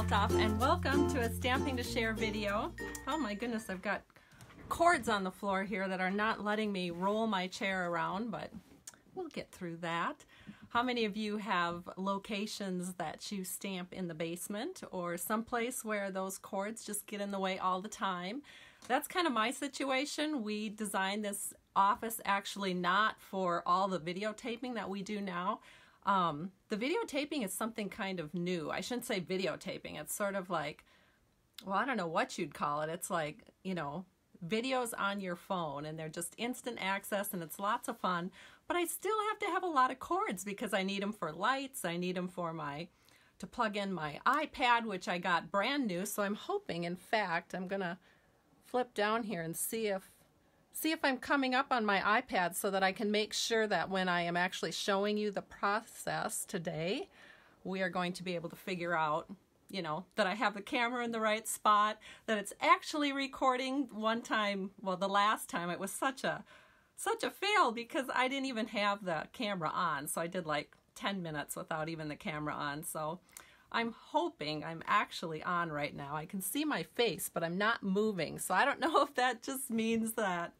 stuff, and welcome to a Stamping to Share video. Oh my goodness, I've got cords on the floor here that are not letting me roll my chair around, but we'll get through that. How many of you have locations that you stamp in the basement or someplace where those cords just get in the way all the time? That's kind of my situation. We designed this office actually not for all the videotaping that we do now. The videotaping is something kind of new. I shouldn't say videotaping. It's sort of like, well, I don't know what you'd call it. It's like, you know, videos on your phone, and they're just instant access, and it's lots of fun. But I still have to have a lot of cords because I need them for lights. I need them for to plug in my iPad, which I got brand new. So I'm hoping, in fact, I'm gonna flip down here and see if I'm coming up on my iPad so that I can make sure that when I am actually showing you the process today, we are going to be able to figure out, you know, that I have the camera in the right spot, that it's actually recording. One time, well, the last time, it was such a fail because I didn't even have the camera on. So I did like 10 minutes without even the camera on. So I'm hoping I'm actually on right now. I can see my face, but I'm not moving. So I don't know if that just means that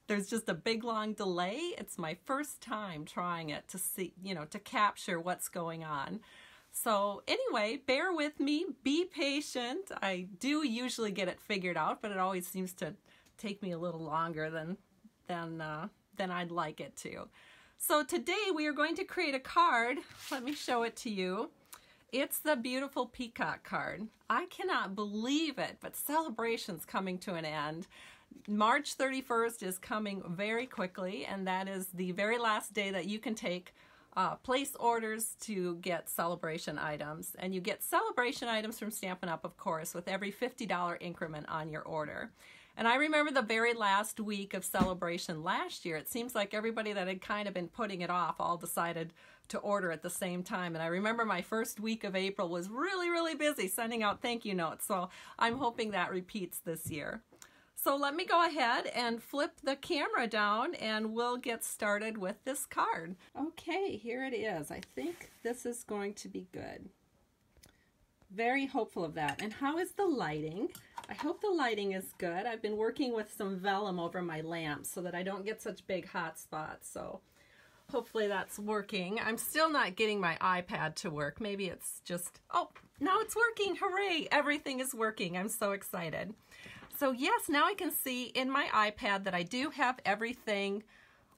there's just a big long delay. It's my first time trying it to see, you know, to capture what's going on. So anyway, bear with me, be patient. I do usually get it figured out, but it always seems to take me a little longer than I'd like it to. So today we are going to create a card. Let me show it to you. It's the beautiful Peacock card. I cannot believe it, but celebration's coming to an end. March 31st is coming very quickly, and that is the very last day that you can place orders to get celebration items. And you get celebration items from Stampin' Up, of course, with every $50 increment on your order. And I remember the very last week of celebration last year. It seems like everybody that had kind of been putting it off all decided to order at the same time. And I remember my first week of April was really, really busy sending out thank you notes. So I'm hoping that repeats this year. So let me go ahead and flip the camera down and we'll get started with this card. Okay, here it is. I think this is going to be good. Very hopeful of that. And how is the lighting? I hope the lighting is good. I've been working with some vellum over my lamps so that I don't get such big hot spots. So hopefully that's working. I'm still not getting my iPad to work. Maybe it's just, oh, now it's working. Hooray! Everything is working. I'm so excited. So yes, now I can see in my iPad that I do have everything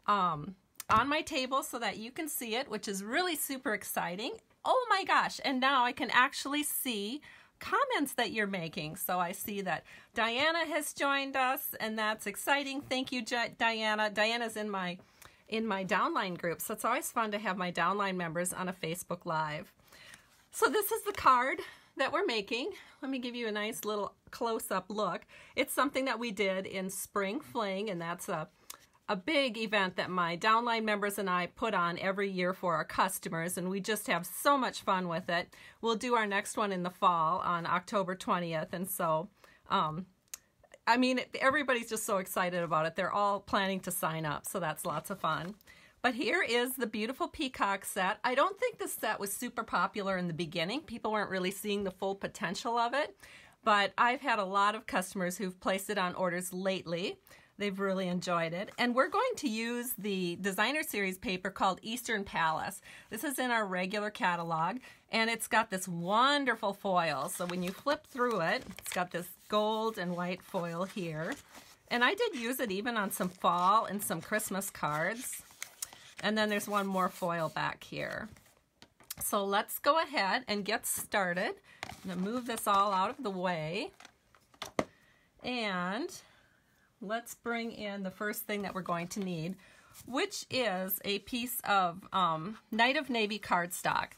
on my table so that you can see it, which is really super exciting. Oh my gosh, and now I can actually see comments that you're making. So I see that Diana has joined us, and that's exciting. Thank you, Diana. Diana's in my downline group, so it's always fun to have my downline members on a Facebook Live. So this is the card that we're making. Let me give you a nice little close-up look. It's something that we did in Spring Fling, and that's a big event that my downline members and I put on every year for our customers, and we just have so much fun with it. We'll do our next one in the fall on October 20th, and so I mean, everybody's just so excited about it. They're all planning to sign up, so that's lots of fun. But here is the beautiful Peacock set. I don't think this set was super popular in the beginning. People weren't really seeing the full potential of it, but I've had a lot of customers who've placed it on orders lately. They've really enjoyed it. And we're going to use the designer series paper called Eastern Palace. This is in our regular catalog, and it's got this wonderful foil. So when you flip through it, it's got this gold and white foil here. And I did use it even on some fall and some Christmas cards. And then there's one more foil back here. So let's go ahead and get started. I'm going to move this all out of the way. And let's bring in the first thing that we're going to need, which is a piece of Night of Navy cardstock.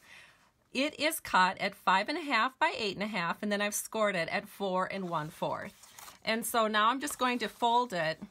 It is cut at 5.5 by 8.5, and then I've scored it at 4 1/4. And so now I'm just going to fold it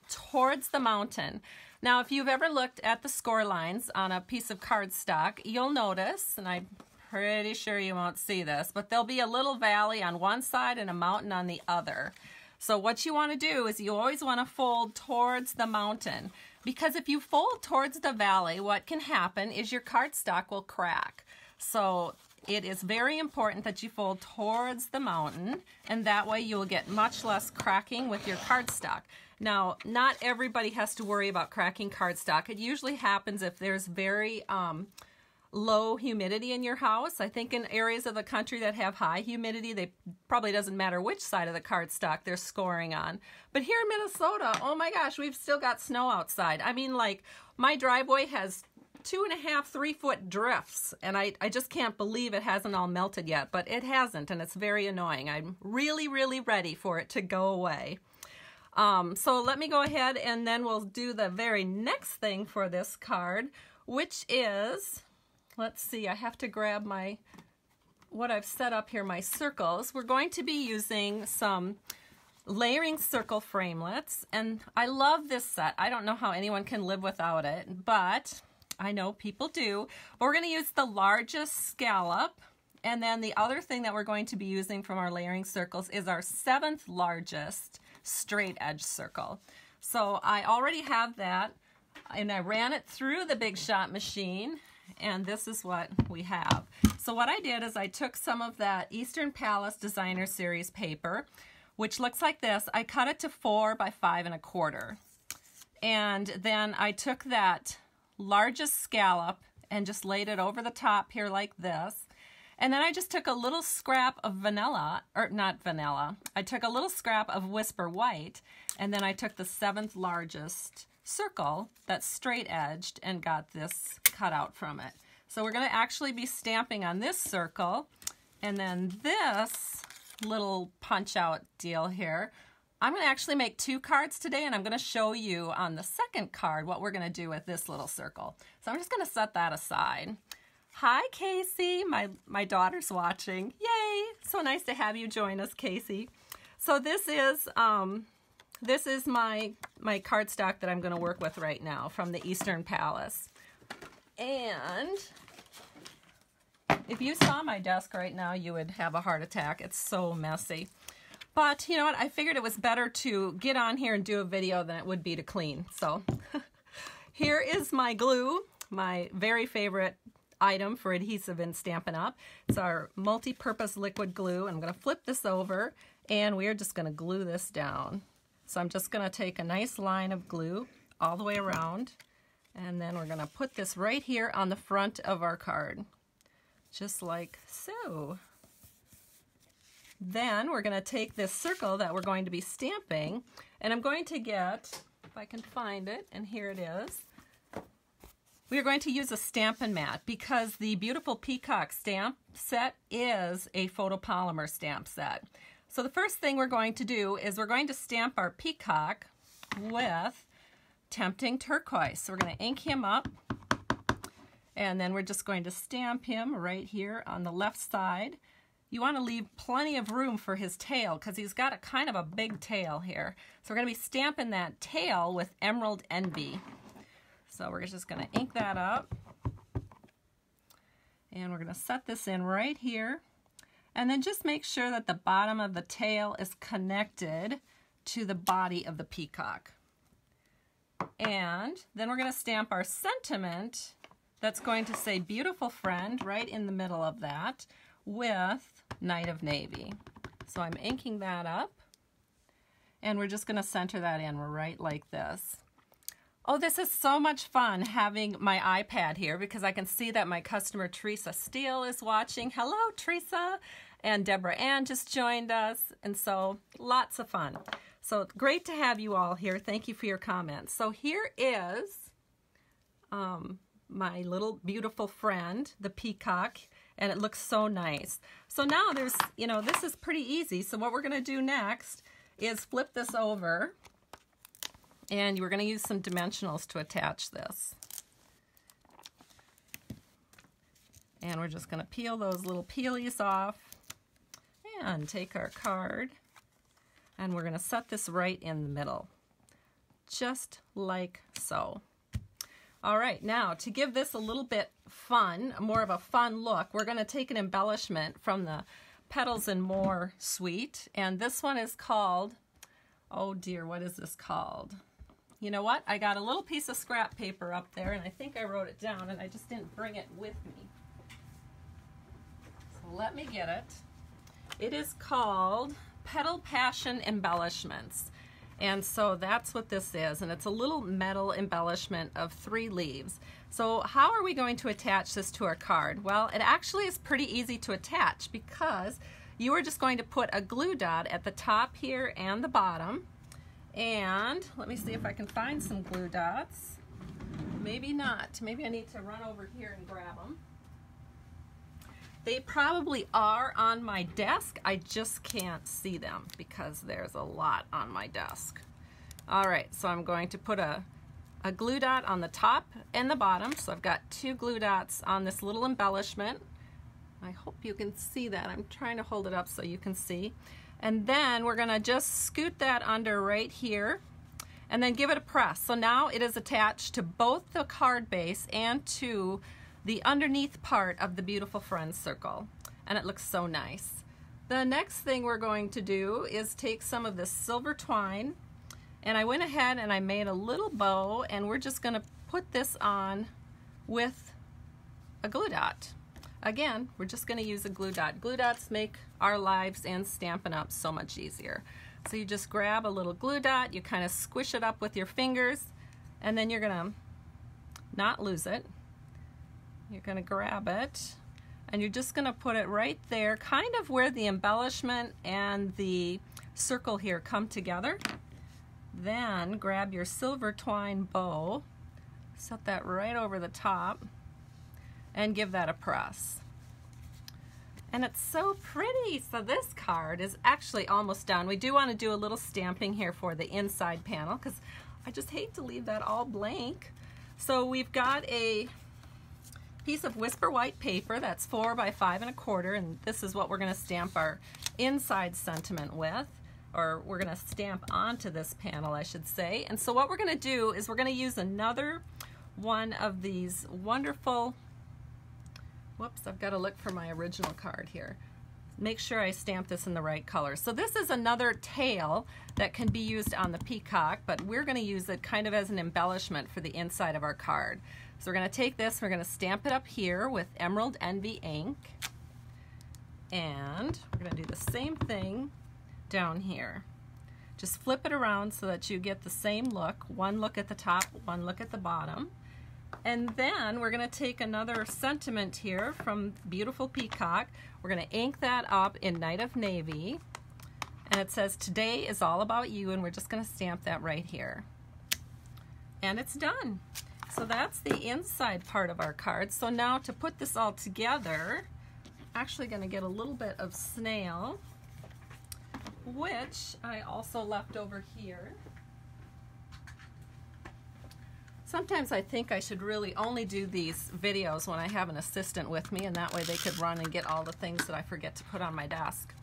towards the mountain. Now, if you've ever looked at the score lines on a piece of cardstock, you'll notice, and I'm pretty sure you won't see this, but there'll be a little valley on one side and a mountain on the other. So what you want to do is you always want to fold towards the mountain, because if you fold towards the valley, what can happen is your cardstock will crack. So it is very important that you fold towards the mountain, and that way you will get much less cracking with your cardstock. Now, not everybody has to worry about cracking cardstock. It usually happens if there's very low humidity in your house. I think in areas of the country that have high humidity, they probably doesn't matter which side of the cardstock they're scoring on. But here in Minnesota, oh my gosh, we've still got snow outside. I mean, like, my driveway has 2.5, 3 foot drifts, and I just can't believe it hasn't all melted yet, but it hasn't, and it's very annoying. I'm really, really ready for it to go away. So let me go ahead and then we'll do the very next thing for this card, which is, let's see, I have to grab what I've set up here, my circles. We're going to be using some layering circle framelits, and I love this set. I don't know how anyone can live without it, but I know people do. But we're going to use the largest scallop, and then the other thing that we're going to be using from our layering circles is our 7th largest straight edge circle. So I already have that, and I ran it through the Big Shot machine, and this is what we have. So what I did is I took some of that Eastern Palace Designer Series paper, which looks like this. I cut it to 4 by 5 1/4. And then I took that largest scallop and just laid it over the top here like this. And then I just took a little scrap of vanilla, or not vanilla, I took a little scrap of Whisper White, and then I took the 7th largest circle that's straight edged and got this cut out from it. So we're going to actually be stamping on this circle, and then this little punch out deal here, I'm going to actually make 2 cards today, and I'm going to show you on the second card what we're going to do with this little circle. So I'm just going to set that aside. Hi, Casey. My daughter's watching. Yay! So nice to have you join us, Casey. So this is my cardstock that I'm going to work with right now from the Eastern Palace. And if you saw my desk right now, you would have a heart attack. It's so messy. But you know what? I figured it was better to get on here and do a video than it would be to clean. So here is my glue, my very favorite item for adhesive in Stampin' Up. It's our multi-purpose liquid glue. I'm going to flip this over, and we're just going to glue this down. So I'm just going to take a nice line of glue all the way around, and then we're going to put this right here on the front of our card, just like so. Then we're going to take this circle that we're going to be stamping, and I'm going to get, if I can find it, and here it is. We are going to use a Stampin' mat because the beautiful Peacock stamp set is a photopolymer stamp set. So the first thing we're going to do is we're going to stamp our Peacock with Tempting Turquoise. So we're going to ink him up, and then we're just going to stamp him right here on the left side. You want to leave plenty of room for his tail because he's got a kind of a big tail here. So we're going to be stamping that tail with Emerald Envy. So we're just going to ink that up, and we're going to set this in right here, and then just make sure that the bottom of the tail is connected to the body of the peacock. And then we're going to stamp our sentiment that's going to say beautiful friend right in the middle of that with Knight of Navy. So I'm inking that up, and we're just going to center that in right like this. Oh, this is so much fun having my iPad here because I can see that my customer Teresa Steele is watching. Hello, Teresa. And Deborah Ann just joined us. And so lots of fun. So great to have you all here. Thank you for your comments. So here is my little beautiful friend, the peacock, and it looks so nice. So now there's, you know, this is pretty easy. So what we're going to do next is flip this over. And we're going to use some dimensionals to attach this. And we're just going to peel those little peelies off and take our card. And we're going to set this right in the middle, just like so. All right, now to give this a little bit fun, more of a fun look, we're going to take an embellishment from the Petals and More suite. And this one is called, oh dear, what is this called? You know what? I got a little piece of scrap paper up there, and I think I wrote it down, and I just didn't bring it with me. let me get it. It is called Petal Passion Embellishments. And so that's what this is, and it's a little metal embellishment of 3 leaves. So how are we going to attach this to our card? Well, it actually is pretty easy to attach because you are just going to put a glue dot at the top here and the bottom. And let me see if I can find some glue dots. Maybe not. Maybe I need to run over here and grab them. They probably are on my desk. I just can't see them because there's a lot on my desk. All right, so I'm going to put a glue dot on the top and the bottom. So I've got 2 glue dots on this little embellishment. I hope you can see that. I'm trying to hold it up so you can see. And then we're gonna just scoot that under right here and then give it a press. So now it is attached to both the card base and to the underneath part of the Beautiful Friends circle, and it looks so nice. The next thing we're going to do is take some of this silver twine, and I went ahead and I made a little bow, and we're just going to put this on with a glue dot. Again, we're just going to use a glue dot. Glue dots make our lives and Stampin' Up! So much easier. So you just grab a little glue dot, you kind of squish it up with your fingers, and then you're going to not lose it. You're going to grab it and you're just going to put it right there, kind of where the embellishment and the circle here come together. Then grab your silver twine bow, set that right over the top, and give that a press. And it's so pretty. So this card is actually almost done. We do want to do a little stamping here for the inside panel because I just hate to leave that all blank. So we've got a piece of Whisper White paper that's 4 by 5 1/4, and this is what we're going to stamp our inside sentiment with, or we're going to stamp onto this panel, I should say. And so what we're going to do is we're going to use another one of these wonderful, whoops, I've got to look for my original card here. Make sure I stamp this in the right color. So this is another tail that can be used on the Peacock, but we're going to use it kind of as an embellishment for the inside of our card. So we're going to take this, we're going to stamp it up here with Emerald Envy ink, and we're going to do the same thing down here. Just flip it around so that you get the same look, one look at the top, one look at the bottom. And then we're going to take another sentiment here from Beautiful Peacock. We're going to ink that up in Night of Navy, and it says today is all about you, and we're just going to stamp that right here. And it's done. So that's the inside part of our card. So now to put this all together, I'm actually going to get a little bit of snail, which I also left over here. Sometimes I think I should really only do these videos when I have an assistant with me, and that way they could run and get all the things that I forget to put on my desk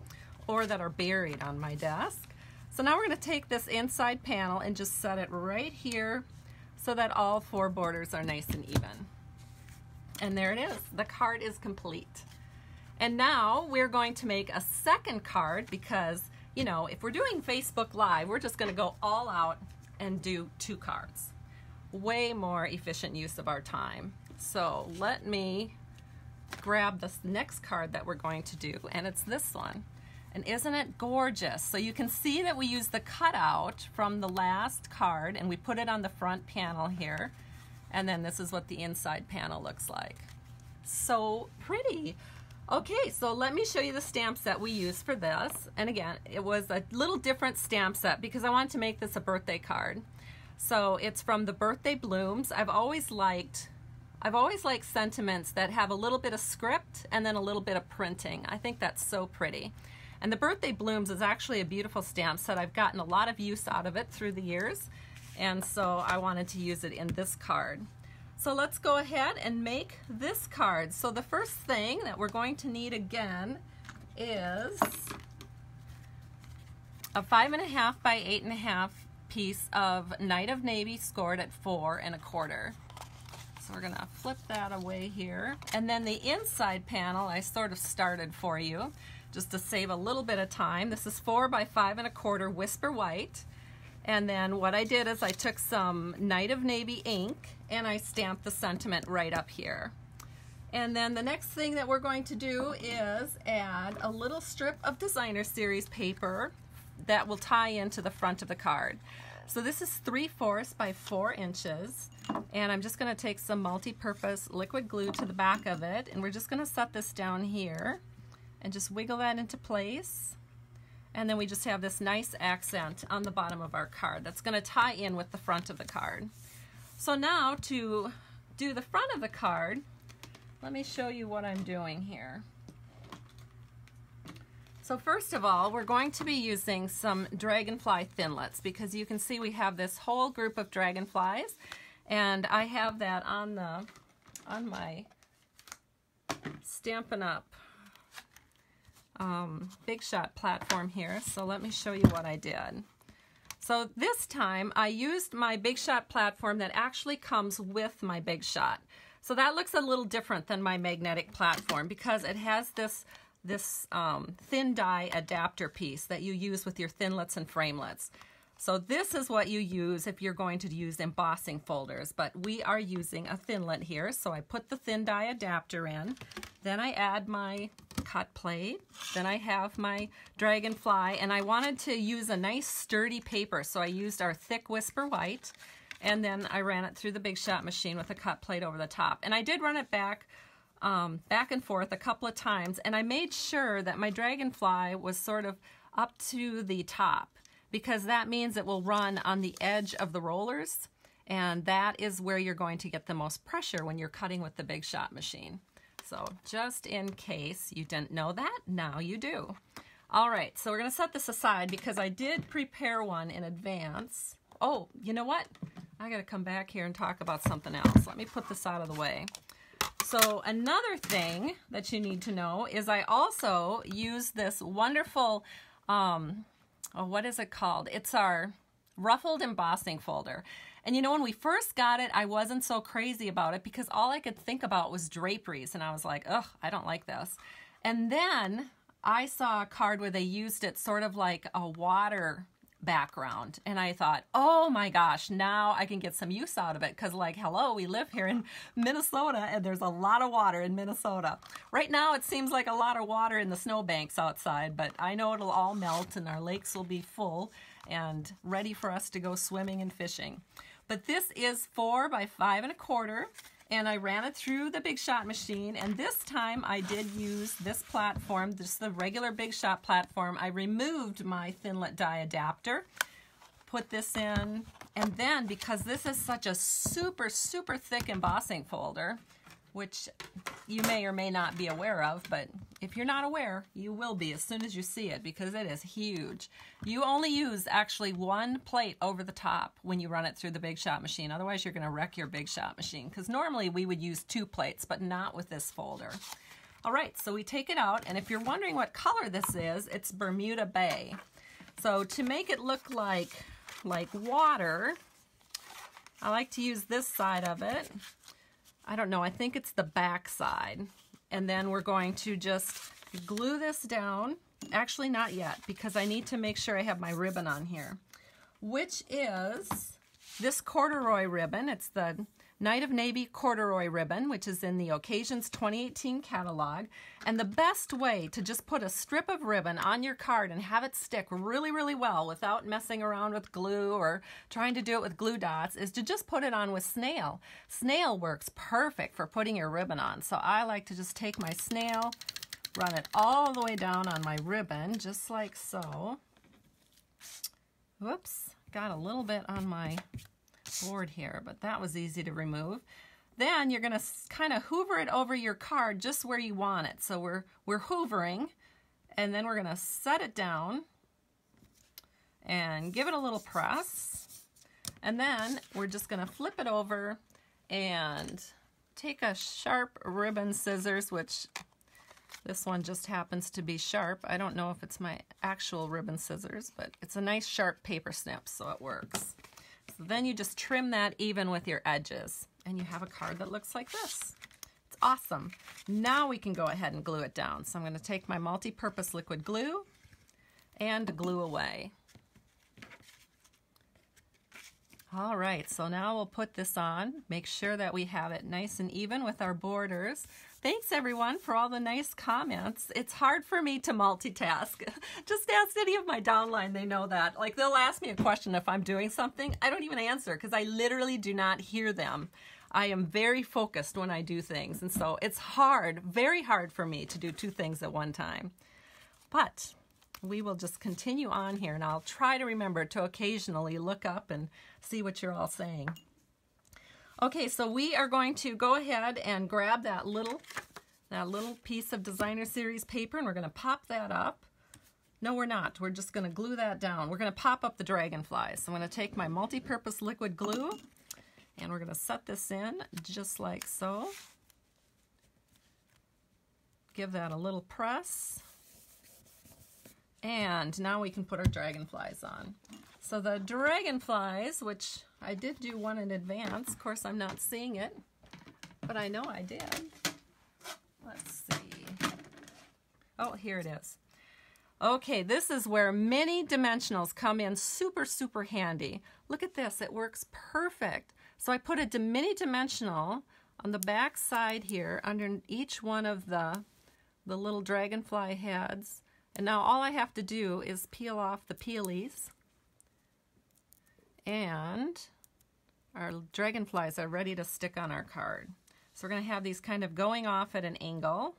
or that are buried on my desk. So now we're going to take this inside panel and just set it right here so that all 4 borders are nice and even. And there it is. The card is complete. And now we're going to make a second card because, you know, if we're doing Facebook Live, we're just going to go all out and do 2 cards. Way more efficient use of our time. So let me grab this next card that we're going to do, and it's this one. And isn't it gorgeous? So you can see that we use the cutout from the last card and we put it on the front panel here, and then this is what the inside panel looks like. So pretty. Okay, so let me show you the stamp set we used for this. And again, it was a little different stamp set because I wanted to make this a birthday card. So it's from the Birthday Blooms. I've always liked sentiments that have a little bit of script and then a little bit of printing. I think that's so pretty. And the Birthday Blooms is actually a beautiful stamp set. I've gotten a lot of use out of it through the years, and so I wanted to use it in this card. So let's go ahead and make this card. So the first thing that we're going to need again is a 5.5 by 8.5 piece of Night of Navy scored at 4 1/4. So we're gonna flip that away here. And then the inside panel I sort of started for you just to save a little bit of time. This is 4 by 5 1/4 Whisper White. And then what I did is I took some Night of Navy ink and I stamped the sentiment right up here. And then the next thing that we're going to do is add a little strip of designer series paper that will tie into the front of the card. So this is 3/4 by 4 inches, and I'm just going to take some multi-purpose liquid glue to the back of it, and we're just going to set this down here and just wiggle that into place. And then we just have this nice accent on the bottom of our card that's going to tie in with the front of the card. So now to do the front of the card, let me show you what I'm doing here. So first of all, we're going to be using some dragonfly Thinlits, because you can see we have this whole group of dragonflies, and I have that on my Stampin' Up Big Shot platform here. So let me show you what I did. So this time I used my Big Shot platform that actually comes with my Big Shot. So that looks a little different than my magnetic platform because it has this thin die adapter piece that you use with your Thinlits and Framelits. So this is what you use if you're going to use embossing folders, but we are using a Thinlit here. So I put the thin die adapter in, then I add my cut plate, then I have my dragonfly, and I wanted to use a nice sturdy paper, so I used our thick Whisper White, and then I ran it through the Big Shot machine with a cut plate over the top. And I did run it back and forth a couple of times, and I made sure that my dragonfly was sort of up to the top, because that means it will run on the edge of the rollers, and that is where you're going to get the most pressure when you're cutting with the Big Shot machine. So just in case you didn't know that, now you do. All right, so we're going to set this aside because I did prepare one in advance. Oh, you know what? I got to come back here and talk about something else. Let me put this out of the way. So another thing that you need to know is I also use this wonderful, what is it called? It's our ruffled embossing folder. And you know, when we first got it, I wasn't so crazy about it because all I could think about was draperies, and I was like, ugh, I don't like this. And then I saw a card where they used it sort of like a water background, and I thought, oh my gosh, now I can get some use out of it, because like, hello, we live here in Minnesota and there's a lot of water in Minnesota. Right now it seems like a lot of water in the snowbanks outside, but I know it'll all melt and our lakes will be full and ready for us to go swimming and fishing. But this is 4 by 5 1/4, and I ran it through the Big Shot machine, and this time I did use this platform, just the regular Big Shot platform. I removed my Thinlit die adapter, put this in, and then because this is such a super, super thick embossing folder, which you may or may not be aware of, but if you're not aware, you will be as soon as you see it, because it is huge. You only use actually one plate over the top when you run it through the Big Shot machine. Otherwise, you're going to wreck your Big Shot machine, because normally we would use 2 plates, but not with this folder. All right, so we take it out, and if you're wondering what color this is, it's Bermuda Bay. So to make it look like water, I like to use this side of it. I don't know, I think it's the back side. And then we're going to just glue this down. Actually, not yet, because I need to make sure I have my ribbon on here, which is this corduroy ribbon. It's the Night of Navy corduroy ribbon, which is in the Occasions 2018 catalog. And the best way to just put a strip of ribbon on your card and have it stick really, really well without messing around with glue or trying to do it with glue dots is to just put it on with snail. Snail works perfect for putting your ribbon on. So I like to just take my snail, run it all the way down on my ribbon, just like so. Whoops, got a little bit on my board here, but that was easy to remove. Then you're going to kind of hoover it over your card just where you want it. So we're hoovering, and then we're going to set it down and give it a little press, and then we're just going to flip it over and take a sharp ribbon scissors, which this one just happens to be sharp. I don't know if it's my actual ribbon scissors, but it's a nice sharp paper snip, so it works. So then you just trim that even with your edges, and you have a card that looks like this. It's awesome. Now we can go ahead and glue it down. So I'm going to take my multi-purpose liquid glue and glue away. All right, so now we'll put this on. Make sure that we have it nice and even with our borders. Thanks everyone for all the nice comments. It's hard for me to multitask. Just ask any of my downline, they know that. Like they'll ask me a question if I'm doing something, I don't even answer because I literally do not hear them. I am very focused when I do things, and so it's hard, very hard for me to do two things at one time. But we will just continue on here, and I'll try to remember to occasionally look up and see what you're all saying. Okay, so we are going to go ahead and grab that little piece of Designer Series paper, and we're going to pop that up. No, we're not. We're just going to glue that down. We're going to pop up the dragonflies. So I'm going to take my multi-purpose liquid glue, and we're going to set this in just like so. Give that a little press. And now we can put our dragonflies on. So the dragonflies, which I did do one in advance. Of course, I'm not seeing it, but I know I did. Let's see. Oh, here it is. Okay, this is where mini dimensionals come in super, super handy. Look at this, it works perfect. So I put a mini dimensional on the back side here under each one of the little dragonfly heads. And now all I have to do is peel off the peelies. And our dragonflies are ready to stick on our card. So we're going to have these kind of going off at an angle.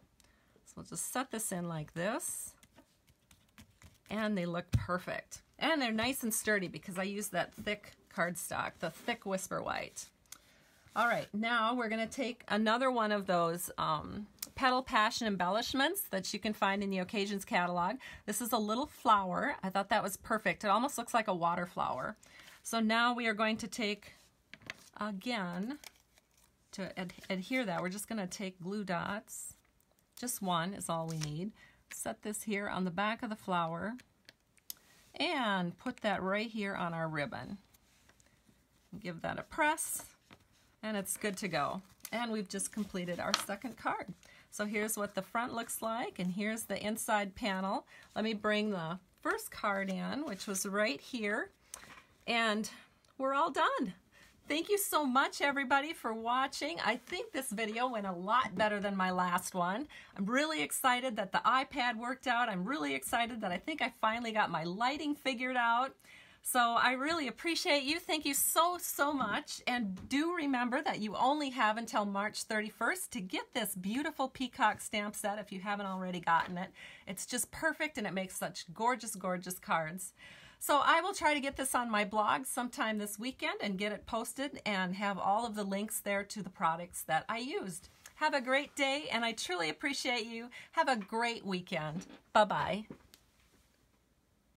So we'll just set this in like this. And they look perfect. And they're nice and sturdy because I use that thick cardstock, the thick Whisper White. All right, now we're going to take another one of those Petal Passion embellishments that you can find in the Occasions catalog. This is a little flower. I thought that was perfect. It almost looks like a water flower. So now we are going to take, again, to adhere that, we're just going to take glue dots. Just one is all we need. Set this here on the back of the flower and put that right here on our ribbon. Give that a press and it's good to go. And we've just completed our second card. So here's what the front looks like, and here's the inside panel. Let me bring the first card in, which was right here, and we're all done. Thank you so much, everybody, for watching. I think this video went a lot better than my last one. I'm really excited that the iPad worked out. I'm really excited that I think I finally got my lighting figured out. So I really appreciate you. Thank you so, so much. And do remember that you only have until March 31st to get this beautiful Peacock stamp set if you haven't already gotten it. It's just perfect and it makes such gorgeous, gorgeous cards. So I will try to get this on my blog sometime this weekend and get it posted and have all of the links there to the products that I used. Have a great day and I truly appreciate you. Have a great weekend. Bye-bye.